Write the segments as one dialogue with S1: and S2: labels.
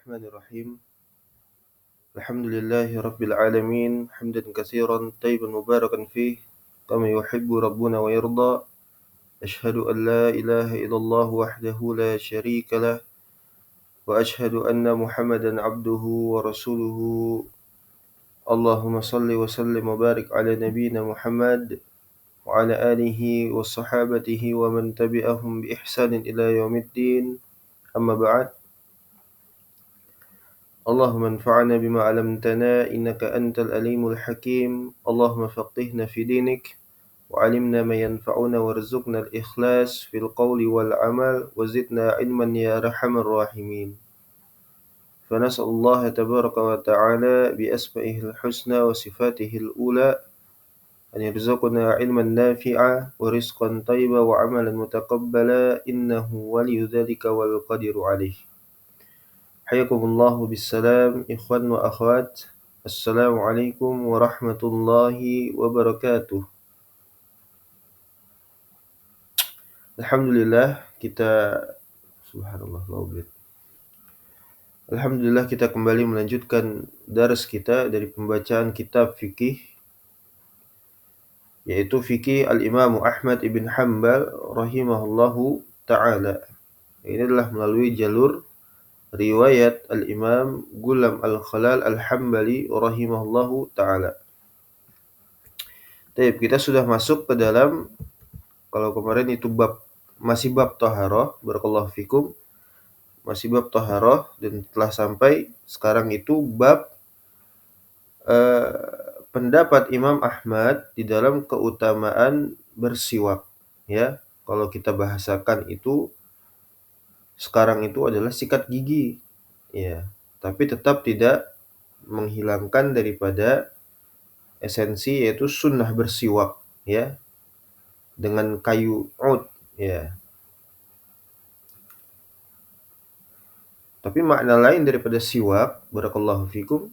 S1: الرحمن الرحيم الحمد لله رب العالمين حمدا كثيرا طيبا مباركا فيه كما يحب ربنا ويرضى أشهد أن لا إله إلا الله وحده لا شريك له وأشهد أن محمدا عبده ورسوله اللهم صل وسلم وبارك على نبينا محمد وعلى آله وصحابته ومن تبعهم بإحسان إلى يوم الدين أما بعد اللهم انفعنا بما علمتنا إنك أنت الأليم الحكيم اللهم فقهنا في دينك وعلمنا ما ينفعنا وارزقنا الإخلاص في القول والعمل وزدنا علما يا أرحم الراحمين فنسأل الله تبارك وتعالى بأسمائه الحسنى وصفاته الأولى أن يرزقنا علما نافعا ورزقا طيبا وعملا متقبلا إنه ولي ذلك والقدر عليه حياكم الله بالسلام إخوان وأخوات السلام عليكم ورحمة الله وبركاته. Alhamdulillah kita kembali melanjutkan dars kita dari pembacaan kitab fikih, yaitu fikih Al-Imam Ahmad ibn Hanbal rahimahullahu ta'ala. Ini adalah melalui jalur riwayat Al-Imam Gulam Al-Khalal Al-Hambali rahimahullahu ta'ala. Baik, kita sudah masuk ke dalam, kalau kemarin itu masih bab taharah, barakallahu fikum, masih bab taharah, dan telah sampai sekarang itu bab pendapat Imam Ahmad di dalam keutamaan bersiwak. Ya, kalau kita bahasakan itu sekarang itu adalah sikat gigi, ya, tapi tetap tidak menghilangkan daripada esensi, yaitu sunnah bersiwak, ya, dengan kayu ud, ya. Tapi makna lain daripada siwak, barakallahu fikum,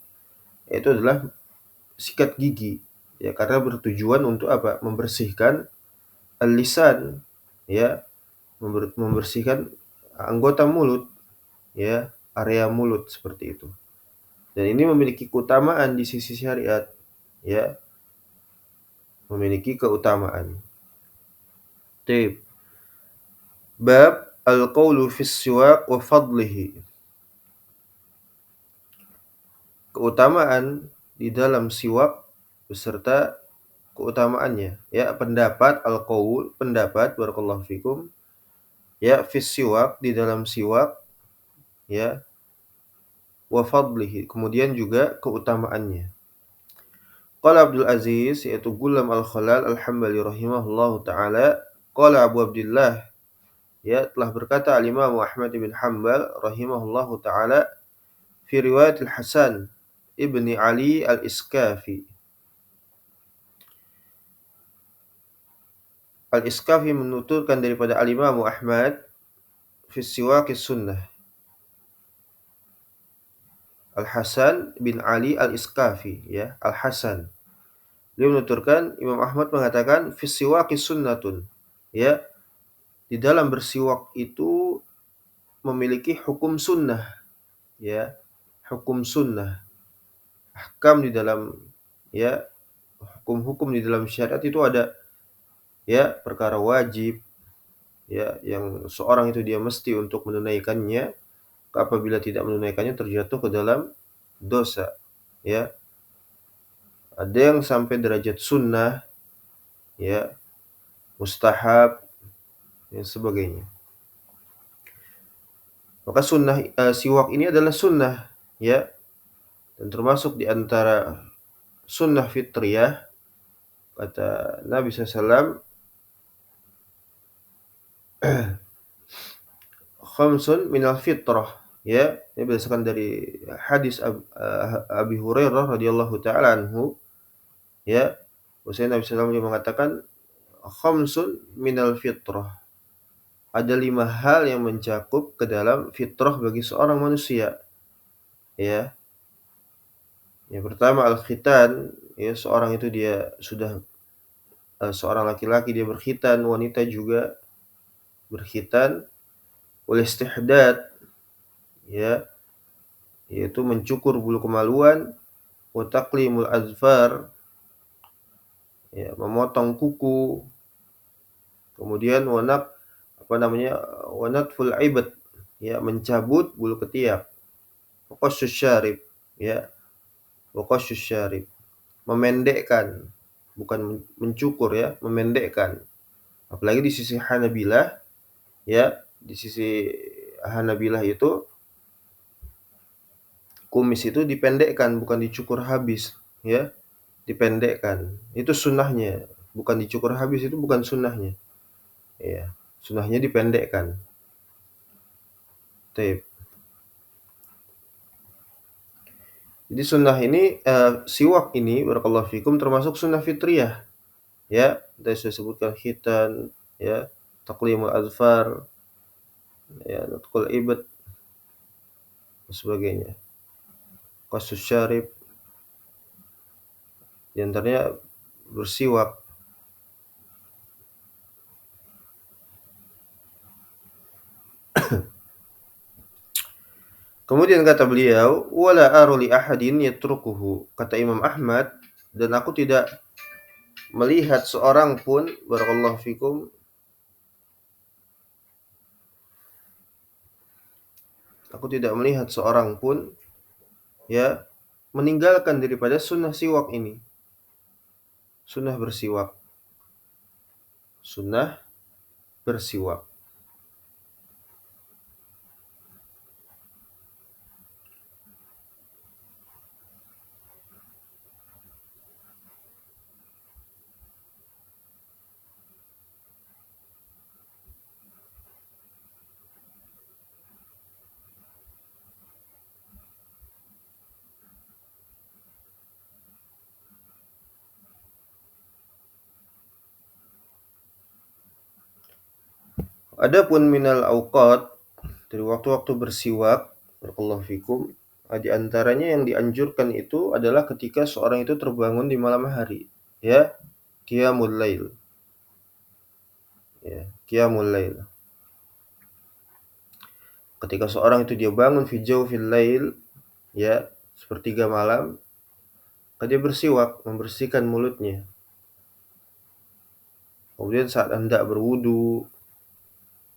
S1: yaitu adalah sikat gigi, ya, karena bertujuan untuk apa? Membersihkan al-lisan, ya, membersihkan anggota mulut, ya, area mulut seperti itu. Dan ini memiliki keutamaan di sisi syariat, ya, memiliki keutamaan. Bab al-qawlu fi siwak wa fadlihi. Keutamaan di dalam siwak beserta keutamaannya, ya, pendapat al-qaul, pendapat, barakallahu fikum, ya, fi siwak, di dalam siwak, ya, wa fadlihi, kemudian juga keutamaannya. Qala Abdul Aziz, yaitu Gulam Al-Khalal Al-Hambali rahimahullahu ta'ala, qala Abu Abdullah, ya, telah berkata Al-Imam Ahmad bin Hanbal rahimahullahu ta'ala fi riwayat Al-Hasan ibni Ali Al-Iskafi. Al-Iskafi menuturkan daripada Al-Imam Ahmad fi siwakis sunnah. Al-Hasan bin Ali Al-Iskafi, ya, Al-Hasan. Dia menuturkan, Imam Ahmad mengatakan fi siwakis sunnatun, ya, di dalam bersiwak itu memiliki hukum sunnah, ya, hukum sunnah. Ahkam di dalam, ya, hukum-hukum di dalam syariat itu ada, ya, perkara wajib, ya, yang seorang itu dia mesti untuk menunaikannya. Apabila tidak menunaikannya terjatuh ke dalam dosa, ya. Ada yang sampai derajat sunnah, ya, mustahab, dan sebagainya. Maka sunnah, siwak ini adalah sunnah, ya, dan termasuk di antara sunnah fitriyah, kata Nabi SAW, khamsun minal fitrah, ya, ini berdasarkan dari hadis Abi Hurairah radhiyallahu ta'ala anhu, ya, bahwasanya Nabi SAW mengatakan khamsun minal fitrah, ada 5 hal yang mencakup ke dalam fitrah bagi seorang manusia, ya. Yang pertama al-khitan, ya, seorang itu dia sudah seorang laki-laki dia berkhitan, wanita juga berkhitan. Wal istihdad, ya, yaitu mencukur bulu kemaluan, wa taqlimul azfar, ya, memotong kuku, kemudian wanatful ibad, ya, mencabut bulu ketiak, wa qassus syarib, ya, wa qassus syarib, memendekkan, bukan mencukur, ya, memendekkan. Apalagi di sisi Hanabilah, ya, di sisi Hanabilah itu kumis itu dipendekkan, bukan dicukur habis, ya, dipendekkan. Itu sunnahnya, bukan dicukur habis, itu bukan sunnahnya, ya, sunnahnya dipendekkan. Taib. Jadi sunnah ini, siwak ini barakallahu fikum termasuk sunnah fitriyah, ya. Tadi saya sebutkan khitan, ya, taqlimul azfar, ya, natqul ibad dan sebagainya. Qassus syarib, di antaranya bersiwak. Kemudian kata beliau, wala aru li ahadin yatrukuhu. Kata Imam Ahmad, dan aku tidak melihat seorang pun, barakallahu fikum, aku tidak melihat seorang pun, ya, meninggalkan daripada sunnah siwak ini. Sunnah bersiwak. Sunnah bersiwak. Adapun minal auqat, dari waktu-waktu bersiwak, barakallahu fikum, di antaranya yang dianjurkan itu adalah ketika seorang itu terbangun di malam hari, ya, qiyamul lail, ya, qiyamul lail. Ketika seorang itu dia bangun fi jawfil lail, ya, sepertiga malam, maka dia bersiwak, membersihkan mulutnya. Kemudian saat hendak berwudu,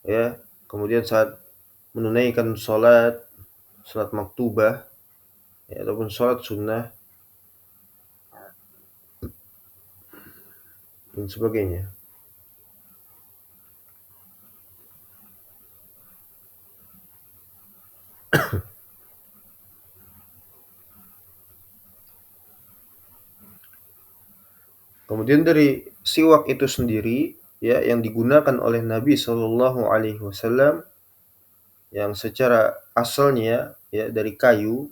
S1: ya, kemudian saat menunaikan salat maktubah, ya, ataupun salat sunnah dan sebagainya. Kemudian dari siwak itu sendiri, ya, yang digunakan oleh Nabi Shallallahu Alaihi Wasallam, yang secara asalnya, ya, dari kayu,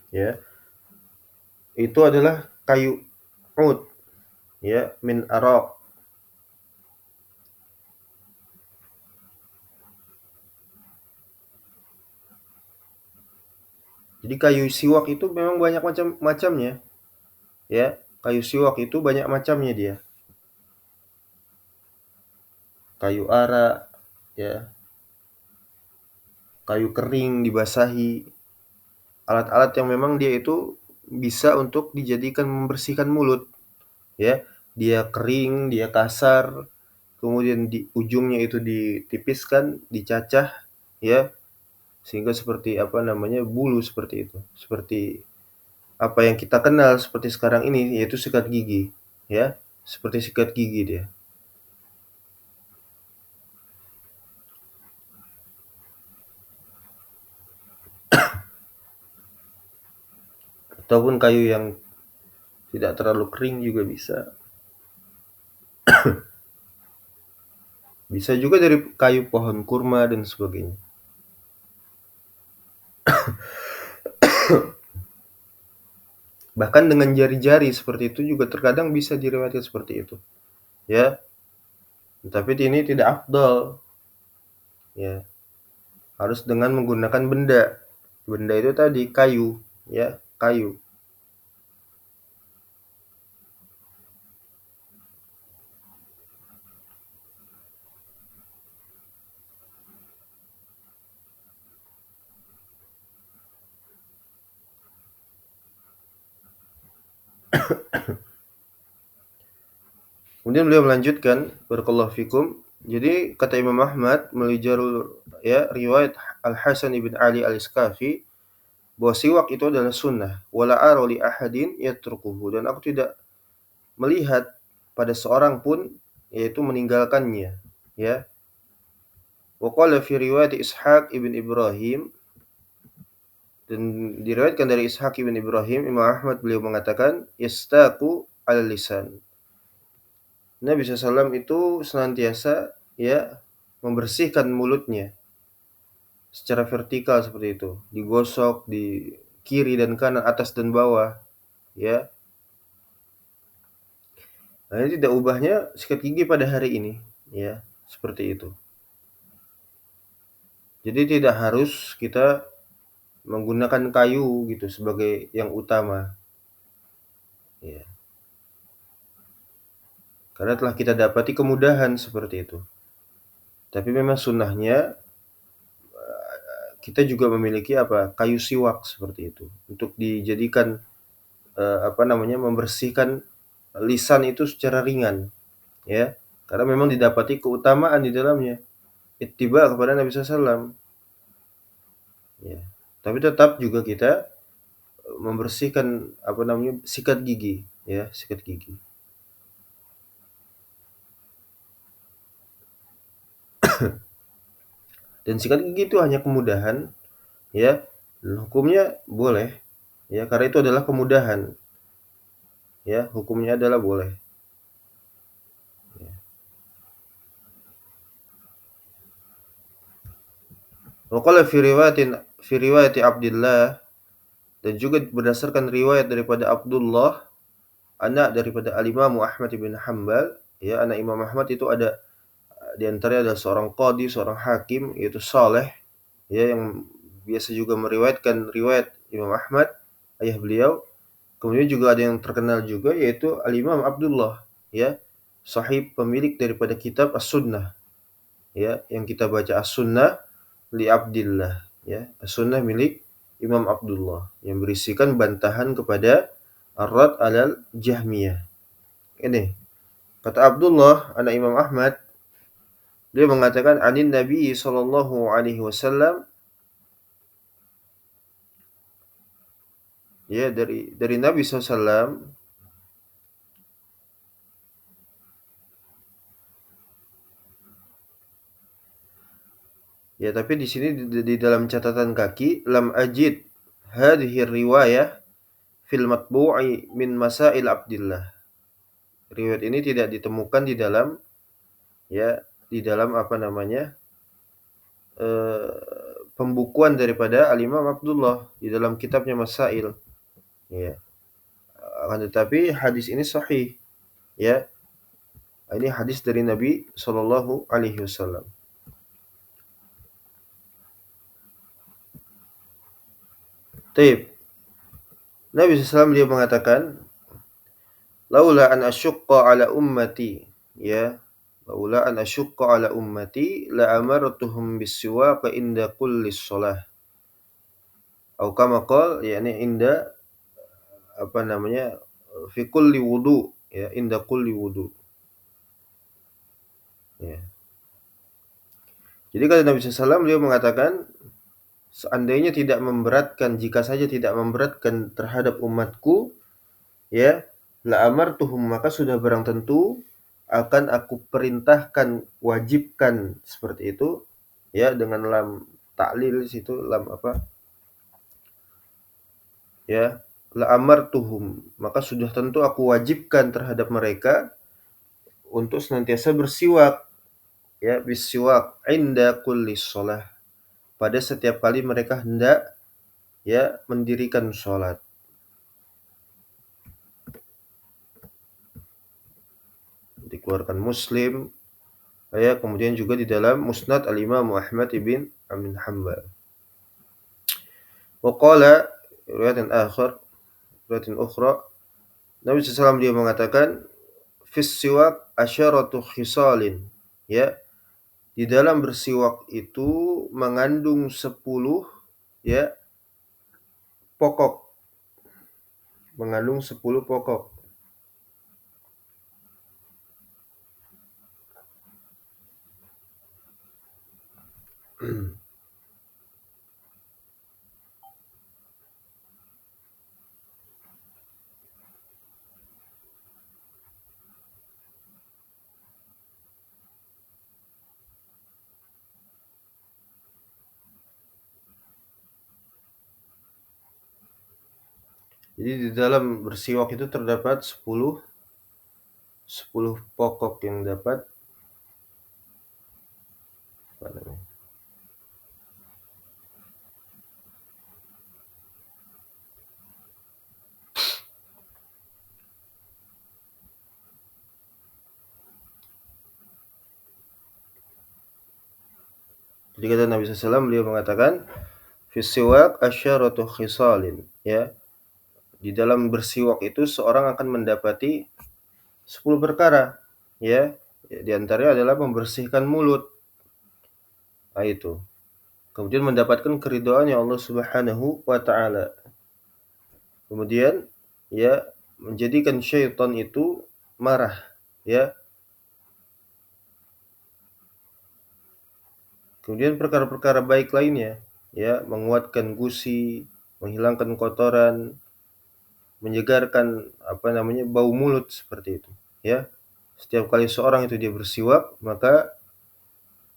S1: ya, itu adalah kayu ud, ya, min araq. Jadi kayu siwak itu memang banyak macamnya, ya. Kayu siwak itu banyak macamnya dia. Kayu ara, ya, kayu kering dibasahi, alat-alat yang memang dia itu bisa untuk dijadikan membersihkan mulut, ya. Dia kering, dia kasar, kemudian di ujungnya itu ditipiskan, dicacah, ya, sehingga seperti apa namanya, bulu seperti itu. Seperti apa yang kita kenal seperti sekarang ini, yaitu sikat gigi, ya. Seperti sikat gigi dia. Ataupun kayu yang tidak terlalu kering juga bisa. Bisa juga dari kayu pohon kurma dan sebagainya. Bahkan dengan jari-jari seperti itu juga terkadang bisa diriwayatkan seperti itu, ya. Tapi ini tidak afdal, ya. harus dengan menggunakan benda. Benda itu tadi kayu, ya, kayu. Kemudian beliau melanjutkan, barakallahu fikum. Jadi kata Imam Ahmad melalui ya riwayat Al Hasan ibn Ali Al Iskafi bahwa siwak itu adalah sunnah. Wala ara li ahadin yatrukuhu, dan aku tidak melihat pada seorang pun yaitu meninggalkannya. Ya. Wa qala fi riwayat Ishaq ibn Ibrahim, dan diriwayatkan dari Ishaq ibn Ibrahim, Imam Ahmad beliau mengatakan yastaqu al lisan. Nabi SAW itu senantiasa ya membersihkan mulutnya secara vertikal seperti itu, digosok di kiri dan kanan, atas dan bawah, ya. Nah, ini tidak ubahnya sikat gigi pada hari ini, ya, seperti itu. Jadi tidak harus kita menggunakan kayu gitu sebagai yang utama, ya. Karena telah kita dapati kemudahan seperti itu. Tapi memang sunnahnya kita juga memiliki apa? Kayu siwak seperti itu untuk dijadikan apa namanya, membersihkan lisan itu secara ringan, ya. Karena memang didapati keutamaan di dalamnya, ittiba kepada Nabi SAW, ya. Tapi tetap juga kita membersihkan apa namanya, sikat gigi, ya, sikat gigi. Dan sikat gigi itu hanya kemudahan, ya. Dan hukumnya boleh, ya, karena itu adalah kemudahan, ya, hukumnya adalah boleh. Wa qala fi riwayati Abdullah, dan juga berdasarkan riwayat daripada Abdullah, anak daripada Al-Imam Ahmad bin Hanbal, ya, anak Imam Ahmad itu ada di antaranya adalah seorang qadhi, seorang hakim, yaitu Saleh, ya, yang biasa juga meriwayatkan riwayat Imam Ahmad, ayah beliau. Kemudian juga ada yang terkenal juga yaitu Al-Imam Abdullah, ya, sahib pemilik daripada kitab As-Sunnah, ya, yang kita baca As-Sunnah li Abdillah, ya, As-Sunnah milik Imam Abdullah yang berisikan bantahan kepada Ar-Rad alal Jahmiyah. Ini kata Abdullah anak Imam Ahmad, dia mengatakan anin Nabi sallallahu alaihi wasallam, ya, dari Nabi SAW. Ya, tapi di sini di dalam catatan kaki lam ajid hadhihi riwayah fil matbu'i min masail Abdillah. Riwayat ini tidak ditemukan di dalam, ya, di dalam apa namanya, pembukuan daripada Al-Imam Abdullah di dalam kitabnya Masail, ya. Akan tetapi hadis ini sahih, ya. Ini hadis dari Nabi Shallallahu alaihi wasallam. Taib. Nabi SAW dia mengatakan, laula an asyqa ala ummati, ya, laula an asyqa ala ummati la amartuhum bis-siwak inda kulli shalah. Atau kama qala, yakni inda apa namanya, fi kulli wudu, ya, inda kulli wudu, ya. Jadi kata Nabi SAW beliau mengatakan, seandainya tidak memberatkan, jika saja tidak memberatkan terhadap umatku, ya, la amartuhum, maka sudah barang tentu akan aku perintahkan, wajibkan seperti itu, ya, dengan lam ta'lil situ, lam apa, ya, la amartuhum, maka sudah tentu aku wajibkan terhadap mereka untuk senantiasa bersiwak, ya, bisiwak inda kulli shalah, pada setiap kali mereka hendak, ya, mendirikan sholat. Dikeluarkan Muslim Ya, kemudian juga di dalam Musnad Al-Imam Ahmad ibn Hanbal. Wa qala riwayatan akhar, riwayatan ukhra, Nabi SAW dia mengatakan fis siwak asyaratu khisalin. Ya, di dalam bersiwak itu mengandung 10 ya pokok, mengandung 10 pokok. Jadi di dalam bersiwak itu terdapat 10 pokok yang dapat apa namanya? Jadi kata Nabi SAW beliau mengatakan fis siwak asyaratu khisalin, ya. Di dalam bersiwak itu seorang akan mendapati 10 perkara, ya. Di antaranya adalah membersihkan mulut. Nah, itu. Kemudian mendapatkan keridhaannya Allah Subhanahu wa taala. Kemudian ya menjadikan syaitan itu marah, ya. Kemudian perkara-perkara baik lainnya, ya, menguatkan gusi, menghilangkan kotoran, menyegarkan apa namanya bau mulut seperti itu, ya. Setiap kali seorang itu dia bersiwak, maka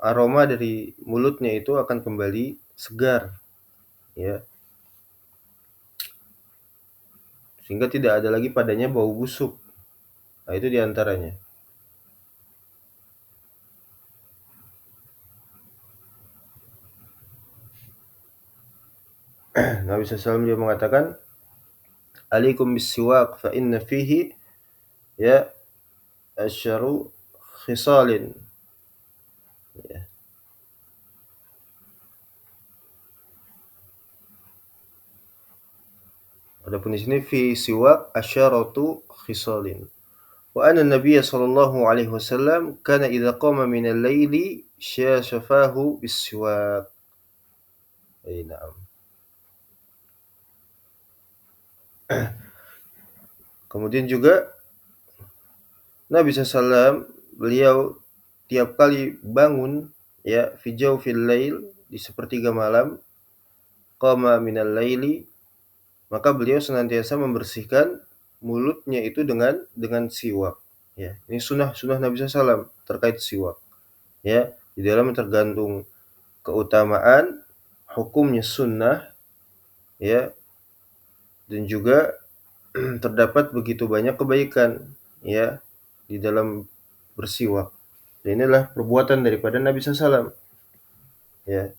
S1: aroma dari mulutnya itu akan kembali segar, ya, sehingga tidak ada lagi padanya bau busuk. Nah, itu diantaranya. Nabi SAW dia mengatakan, "Alaikum bisiwak fa inna fihi ya asyaru khisalin." Ya. Adapun di sini fi siwak asyaratu khisalin. Wa anna Nabiy sallallahu alaihi wasallam kana idza qama min al-laili syashafahu bis-siwak. Ay, na'am. Kemudian juga Nabi SAW beliau tiap kali bangun ya fi jawfil lail di sepertiga malam qama minal laili, maka beliau senantiasa membersihkan mulutnya itu dengan siwak. Ya, ini sunnah Nabi SAW terkait siwak. Ya, di dalam tergantung keutamaan, hukumnya sunnah, ya, dan juga terdapat begitu banyak kebaikan, ya, di dalam bersiwak. Dan inilah perbuatan daripada Nabi SAW. Ya,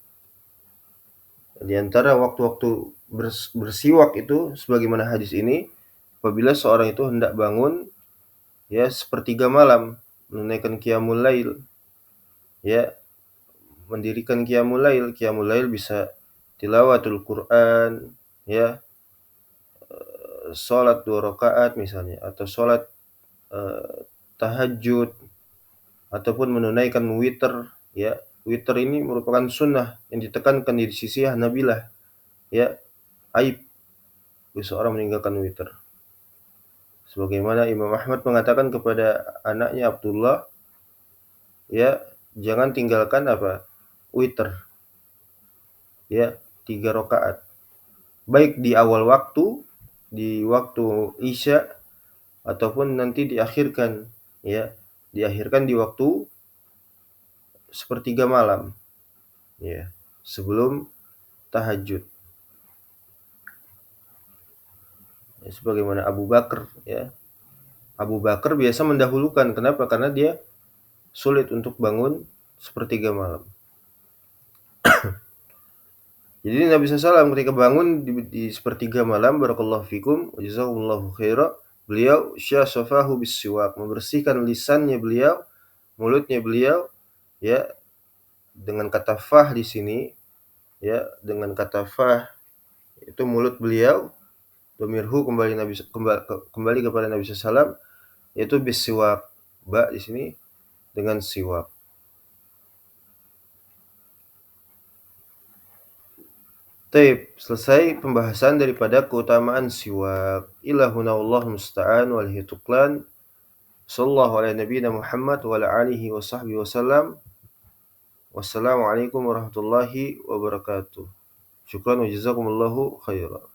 S1: di antara waktu-waktu bersiwak itu, sebagaimana hadis ini, apabila seorang itu hendak bangun, ya, sepertiga malam, menunaikan qiyamul lail, ya, mendirikan qiyamul lail. Qiyamul lail bisa tilawatul Quran, ya, salat 2 rakaat misalnya, atau salat tahajud, ataupun menunaikan witir, ya. Witir ini merupakan sunnah yang ditekankan di sisi Hanabilah, ya. Aib seseorang meninggalkan witir. Sebagaimana Imam Ahmad mengatakan kepada anaknya Abdullah, ya, jangan tinggalkan apa? Witir, ya, 3 rakaat. Baik di awal waktu, di waktu Isya, ataupun nanti diakhirkan, ya. Diakhirkan di waktu sepertiga malam, ya, sebelum tahajud. Ya, sebagaimana Abu Bakar, ya. Abu Bakar biasa mendahulukan. Kenapa? Karena dia sulit untuk bangun sepertiga malam. Jadi Nabi SAW ketika bangun di sepertiga malam, barakallahu fikum, jazakumullahu khaira, beliau syasafahu bisiwak, membersihkan lisannya beliau, mulutnya beliau ya, dengan kata fah di sini, ya, dengan kata fah itu mulut beliau, dhamirhu kembali kepada Nabi SAW, yaitu bisiwak, ba di sini dengan siwak. Taib, selesai pembahasan daripada keutamaan siwak. Ilahuna Allah musta'an wal hituqlan. Sallallahu ala nabiyina Muhammad wa ala alihi wa sahbihi wasallam. Wassalamualaikum warahmatullahi wabarakatuh. Syukran wa jazakumullahu khairan.